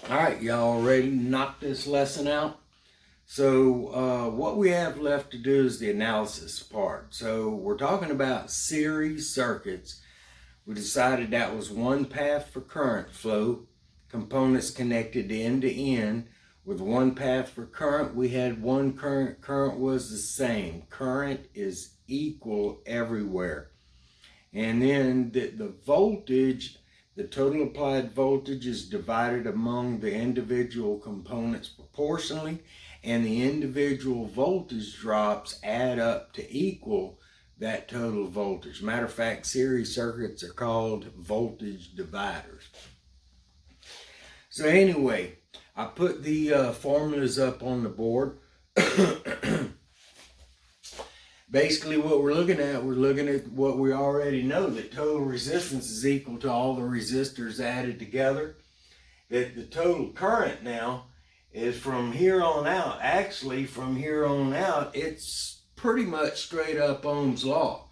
All right, y'all ready to knock this lesson out? So what we have left to do is the analysis part. So we're talking about series circuits. We decided that was one path for current flow, components connected end to end. With one path for current, we had one current. Current was the same. Current is equal everywhere. And then the voltage, the total applied voltage is divided among the individual components proportionally, and the individual voltage drops add up to equal that total voltage. Matter of fact, series circuits are called voltage dividers. So anyway, I put the formulas up on the board. Basically what we're looking at what we already know, that total resistance is equal to all the resistors added together. That the total current now is from here on out. Actually, from here on out, it's pretty much straight up Ohm's law.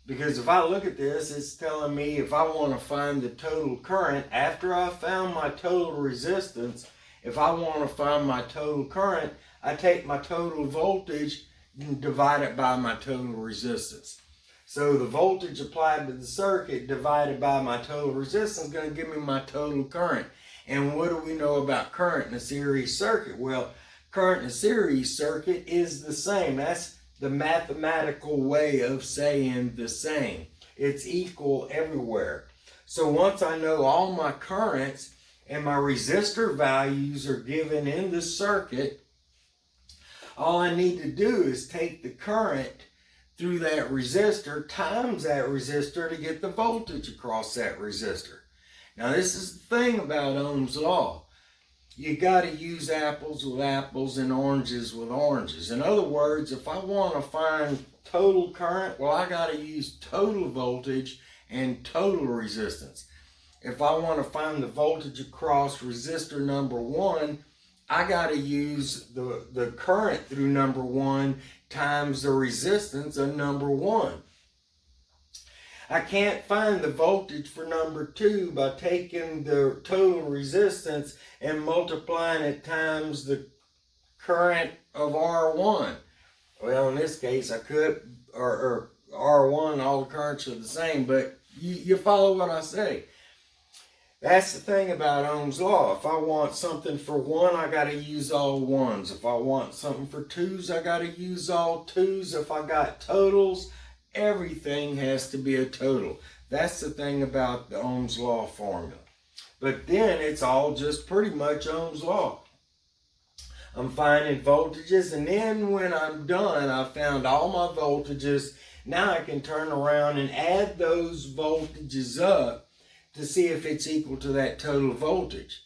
Because if I look at this, it's telling me if I want to find the total current, after I found my total resistance, if I want to find my total current, I take my total voltage and divide it by my total resistance. So the voltage applied to the circuit divided by my total resistance is going to give me my total current. And what do we know about current in a series circuit? Well, current in a series circuit is the same. That's the mathematical way of saying the same. It's equal everywhere. So once I know all my currents and my resistor values are given in the circuit, all I need to do is take the current through that resistor times that resistor to get the voltage across that resistor. Now this is the thing about Ohm's law. You got to use apples with apples and oranges with oranges. In other words, if I want to find total current, well, I got to use total voltage and total resistance. If I want to find the voltage across resistor number 1, I got to use the current through number 1 times the resistance of number 1. I can't find the voltage for number 2 by taking the total resistance and multiplying it times the current of R1. Well, in this case, I could, or R1, all the currents are the same, but you follow what I say. That's the thing about Ohm's law. If I want something for 1, I got to use all 1s. If I want something for 2s, I got to use all 2s. If I got totals, everything has to be a total. That's the thing about the Ohm's law formula. But then it's all just pretty much Ohm's law. I'm finding voltages, and then when I'm done, I found all my voltages. Now I can turn around and add those voltages up to see if it's equal to that total voltage.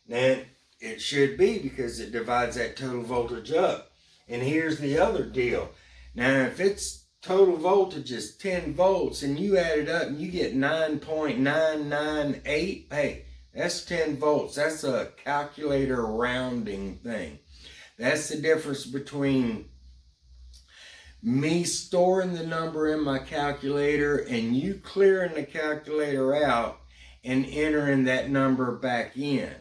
Now, it should be, because it divides that total voltage up. And here's the other deal. Now, if its total voltage is 10 volts and you add it up and you get 9.998, hey, that's 10 volts. That's a calculator rounding thing. That's the difference between me storing the number in my calculator and you clearing the calculator out and entering that number back in.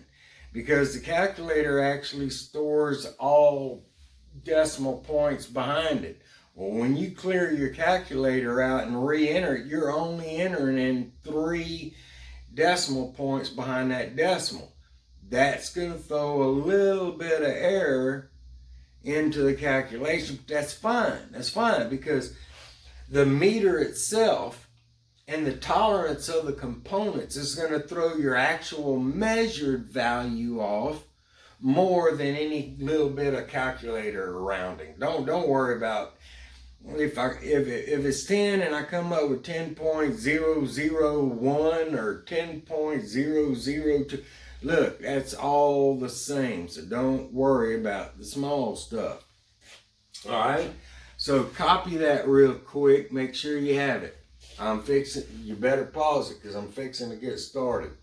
Because the calculator actually stores all decimal points behind it. Well, when you clear your calculator out and re-enter it, you're only entering in 3 decimal points behind that decimal. That's going to throw a little bit of error into the calculation. That's fine. That's fine, because the meter itself and the tolerance of the components is going to throw your actual measured value off more than any little bit of calculator rounding. Don't worry about if it's 10 and I come up with 10.001 or 10.002. Look, that's all the same, so don't worry about the small stuff. All right, so copy that real quick. Make sure you have it. You better pause it because I'm fixing to get started.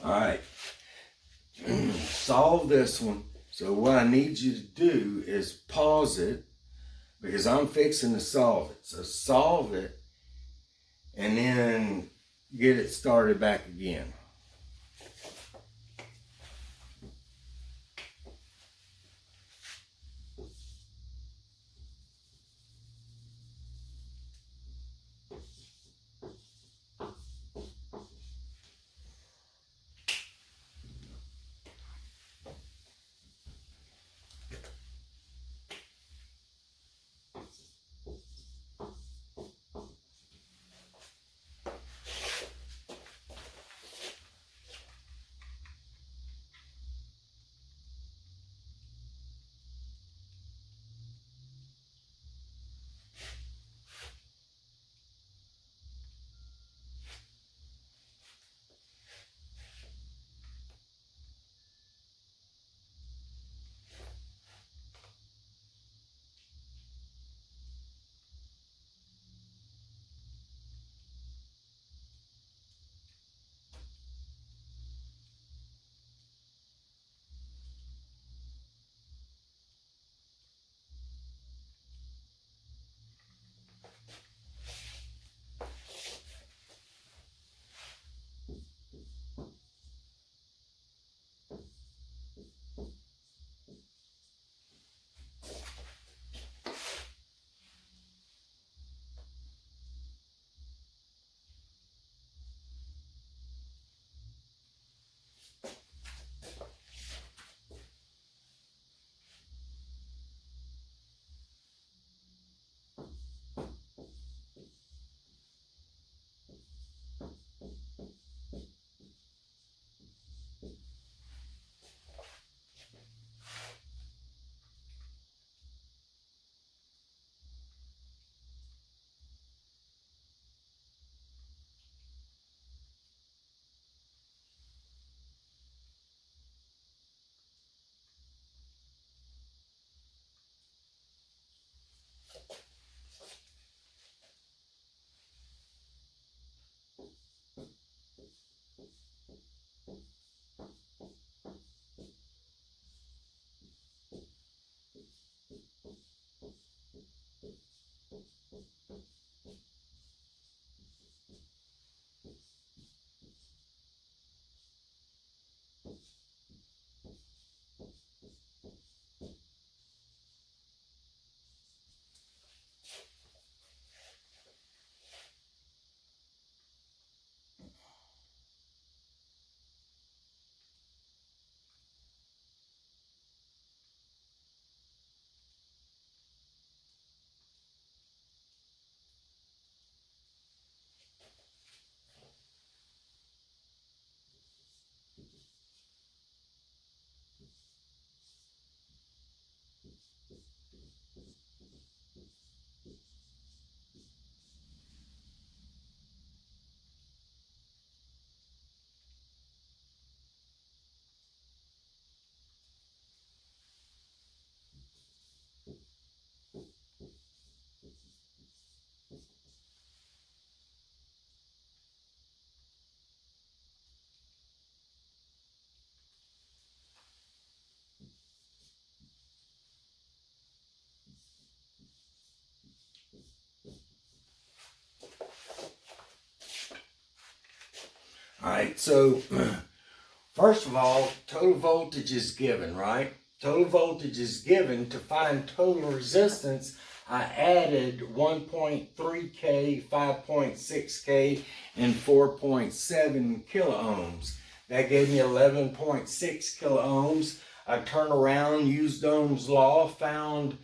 Alright, solve this one. So what I need you to do is pause it, because I'm fixing to solve it. So solve it, and then get it started back again. Alright, so first of all, total voltage is given, right? Total voltage is given. To find total resistance, I added 1.3K, 5.6K, and 4.7 kiloohms. That gave me 11.6 kiloohms. I turned around, used Ohm's law, found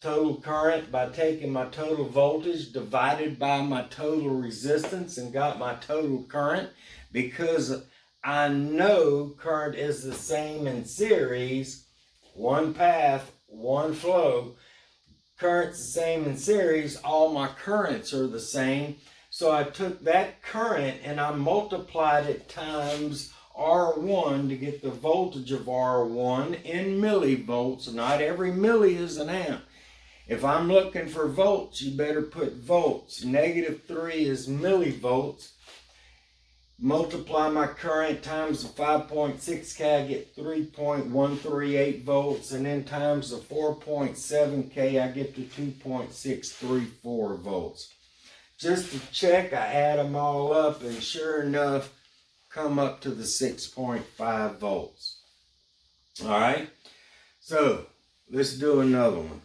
total current by taking my total voltage divided by my total resistance, and got my total current. Because I know current is the same in series, one path, one flow. Current's the same in series, all my currents are the same. So I took that current and I multiplied it times R1 to get the voltage of R1 in millivolts. Not every milli is an amp. If I'm looking for volts, you better put volts. -3 is millivolts. multiply my current times the 5.6K, I get 3.138 volts, and then times the 4.7K, I get to 2.634 volts. Just to check, I add them all up, and sure enough, come up to the 6.5 volts. All right, so let's do another one.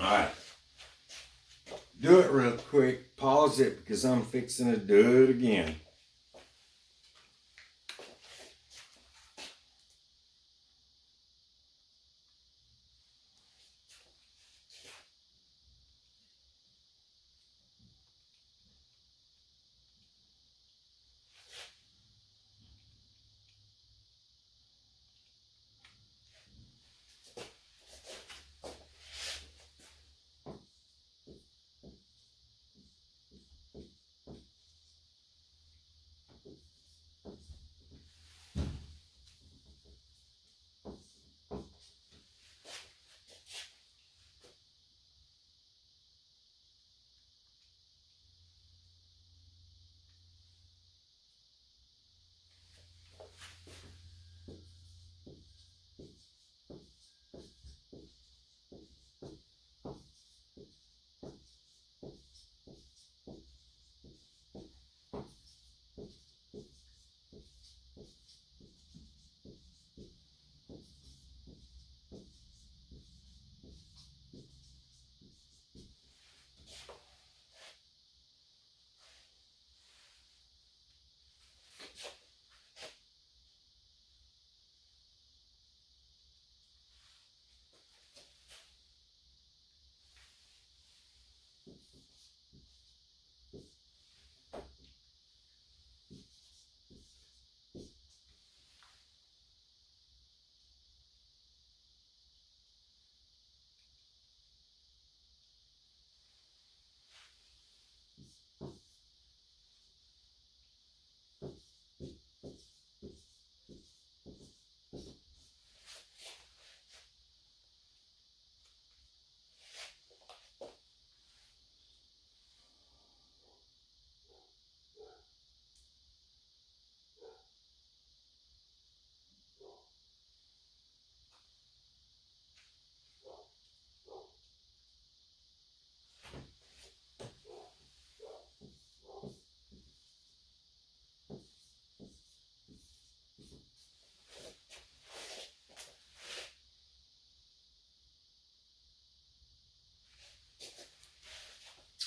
All right. Do it real quick. Pause it because I'm fixing to do it again.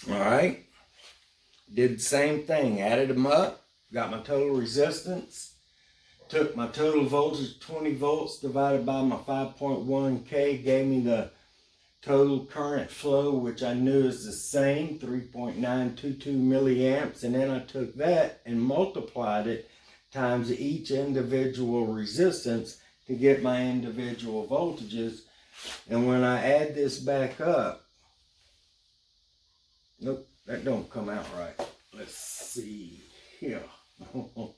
All right. Did the same thing. Added them up. Got my total resistance. Took my total voltage, 20 volts, divided by my 5.1K. Gave me the total current flow, which I knew is the same, 3.922 milliamps. And then I took that and multiplied it times each individual resistance to get my individual voltages. And when I add this back up, nope, that don't come out right. Let's see here. Pooh.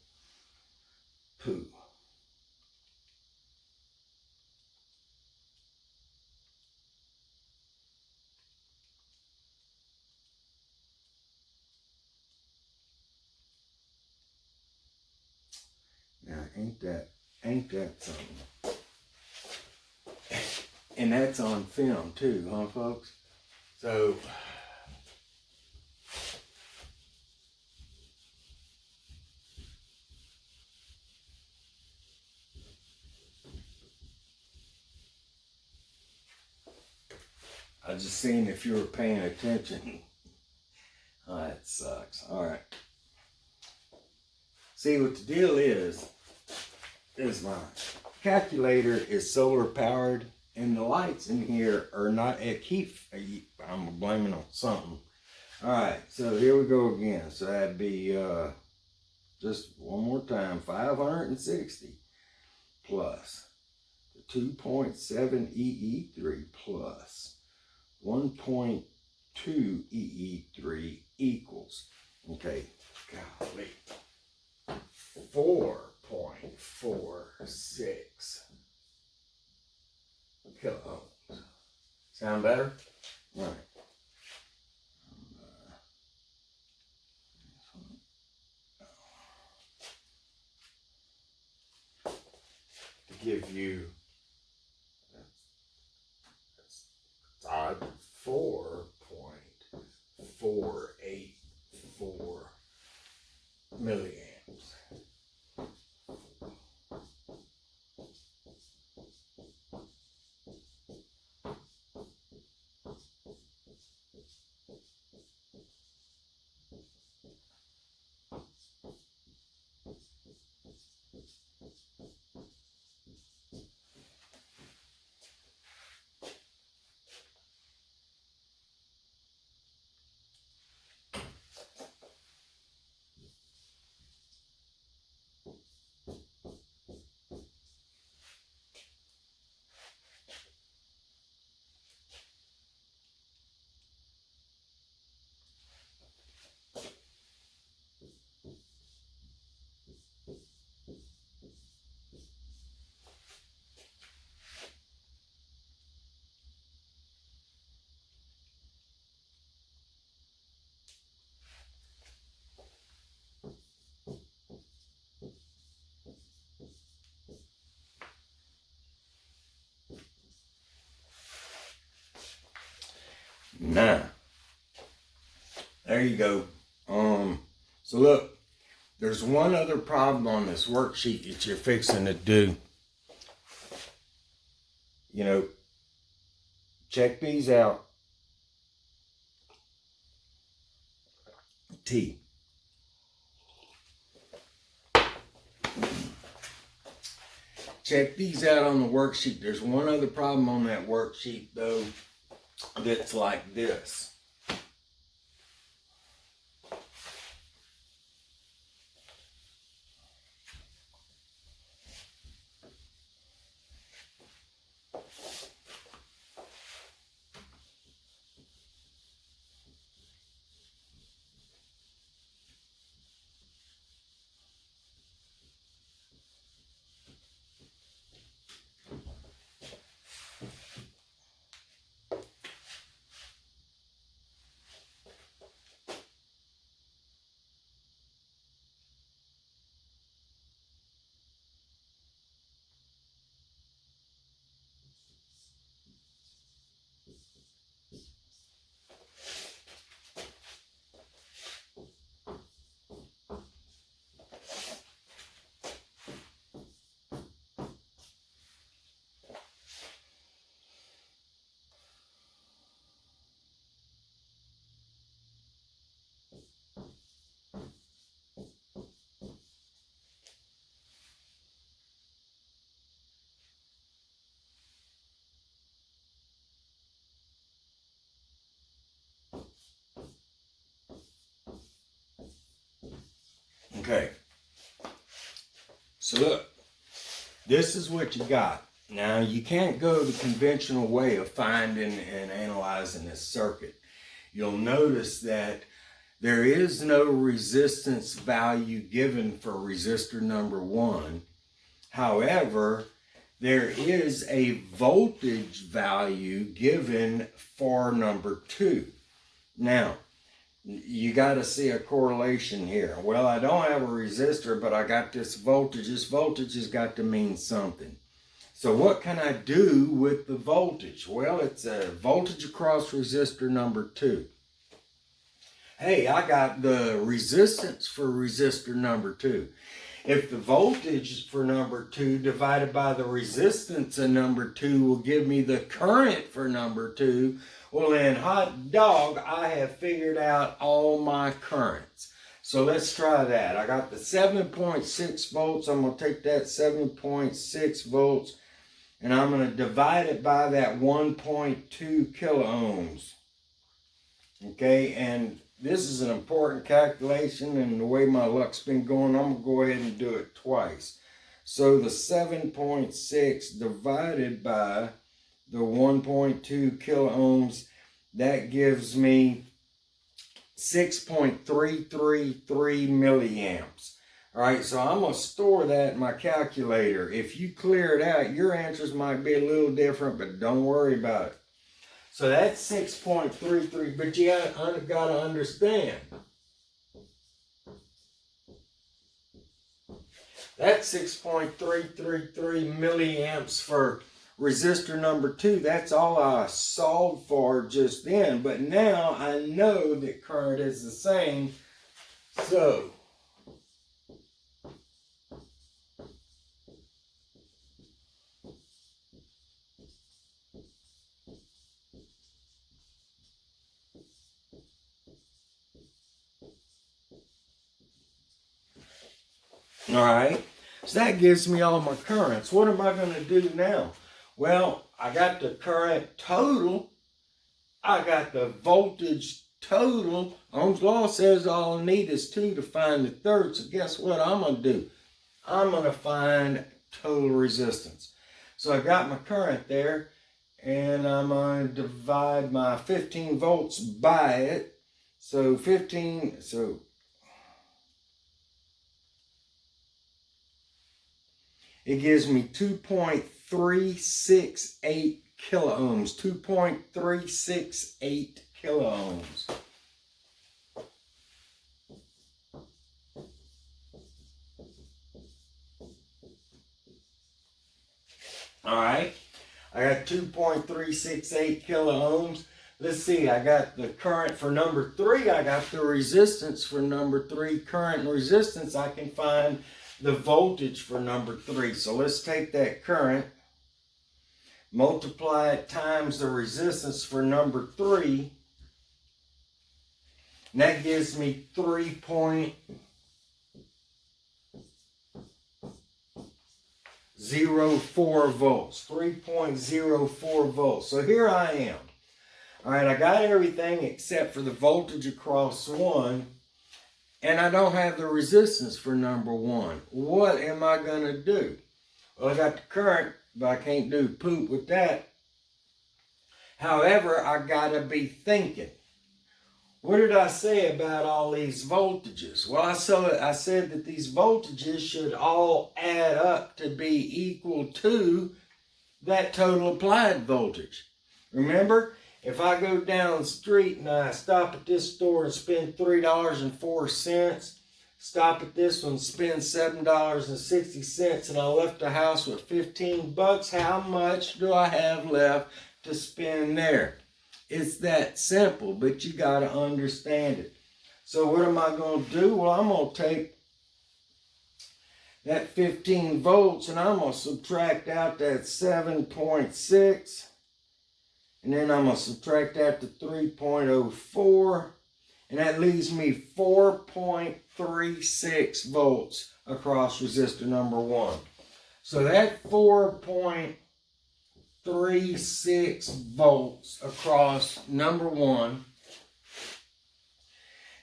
Now, ain't that Ain't that something? And that's on film too, huh, folks? So, I just seen if you were paying attention. Oh, that sucks. All right. See, what the deal is my calculator is solar powered, and the lights in here are not. I'm blaming on something. All right, so here we go again. So that'd be just one more time, 560 plus the 2.7 EE3 plus 1.2 EE3 equals, okay, golly, 4.46 kilo ohms. Sound better? All right. To give you, that's odd, 4.484 milliamps. Now, there you go. So look, there's one other problem on this worksheet that you're fixing to do. You know, check these out. T. Check these out on the worksheet. There's one other problem on that worksheet though that's like this. Okay, so look, this is what you got. Now, you can't go the conventional way of finding and analyzing this circuit. You'll notice that there is no resistance value given for resistor number 1. However, there is a voltage value given for number 2. Now, You got to see a correlation here. Well, I don't have a resistor, but I got this voltage. This voltage has got to mean something. So what can I do with the voltage? Well, it's a voltage across resistor number 2. Hey, I got the resistance for resistor number 2. If the voltage for number 2 divided by the resistance of number 2 will give me the current for number 2, well then, hot dog, I have figured out all my currents. So let's try that. I got the 7.6 volts. I'm going to take that 7.6 volts and I'm going to divide it by that 1.2 kiloohms. Okay, and this is an important calculation, and the way my luck's been going, I'm going to go ahead and do it twice. So the 7.6 divided by the 1.2 kiloohms, that gives me 6.333 milliamps. All right, so I'm going to store that in my calculator. If you clear it out, your answers might be a little different, but don't worry about it. So that's 6.33, but you got to understand. That's 6.333 milliamps for resistor number 2. That's all I solved for just then. But now I know that current is the same. So all right, so that gives me all my currents. What am I going to do now? Well, I got the current total. I got the voltage total. Ohm's law says all I need is 2 to find the third. So guess what I'm going to do? I'm going to find total resistance. So I got my current there, and I'm going to divide my 15 volts by it. So it gives me 2.368 kiloohms. 2.368 kiloohms. All right, I got 2.368 kiloohms. Let's see, I got the current for number 3. I got the resistance for number 3. Current and resistance, I can find the voltage for number 3. So let's take that current, multiply it times the resistance for number 3, and that gives me 3.04 volts. 3.04 volts. So here I am. All right, I got everything except for the voltage across 1. And I don't have the resistance for number 1. What am I going to do? Well, I got the current, but I can't do poop with that. However, I got to be thinking. What did I say about all these voltages? Well, I said that these voltages should all add up to be equal to that total applied voltage. Remember? If I go down the street and I stop at this store and spend $3.04, stop at this one and spend $7.60, and I left the house with 15 bucks, how much do I have left to spend there? It's that simple, but you got to understand it. So what am I going to do? Well, I'm going to take that 15 volts and I'm going to subtract out that 7.6. And then I'm going to subtract that to 3.04. And that leaves me 4.36 volts across resistor number 1. So that 4.36 volts across number 1.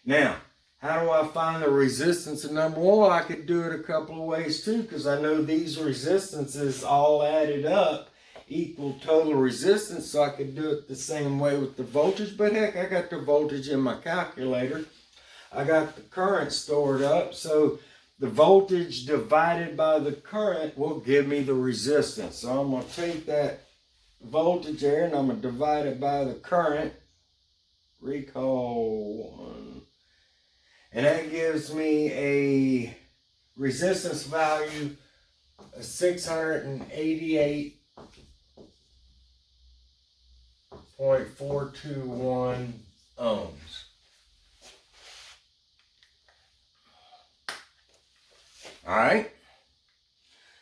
Now, how do I find the resistance of number 1? Well, I could do it a couple of ways too, because I know these resistances all added up equal total resistance, so I could do it the same way with the voltage. But heck, I got the voltage in my calculator. I got the current stored up, so the voltage divided by the current will give me the resistance. So I'm going to take that voltage there and I'm going to divide it by the current. recall 1. And that gives me a resistance value of 688.421 ohms. Alright,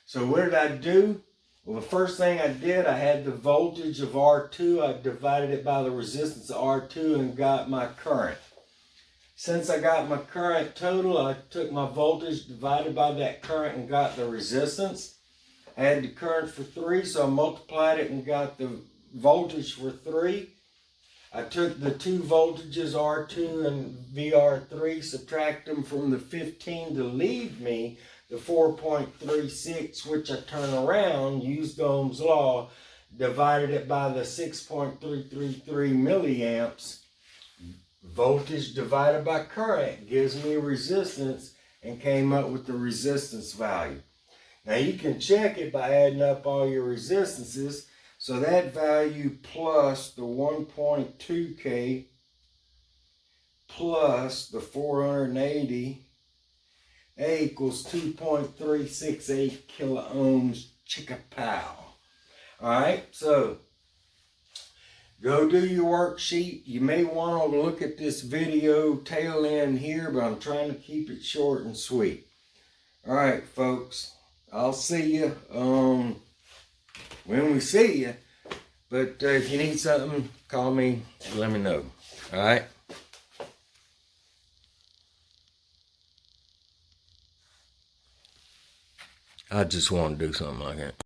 so what did I do? Well, the first thing I did, I had the voltage of R2, I divided it by the resistance of R2 and got my current. Since I got my current total, I took my voltage divided by that current and got the resistance. I had the current for 3, so I multiplied it and got the voltage for 3. I took the two voltages, R2 and VR3, subtract them from the 15 to leave me the 4.36, which I turn around, used Ohm's law, divided it by the 6.333 milliamps. Voltage divided by current gives me resistance, and came up with the resistance value. Now you can check it by adding up all your resistances. So that value plus the 1.2K plus the 480 equals 2.368 kilo ohms. Chicka-pow. Alright, so go do your worksheet. You may want to look at this video tail end here, but I'm trying to keep it short and sweet. Alright, folks. I'll see you when we see you. But if you need something, call me and let me know. Alright? I just want to do something like that.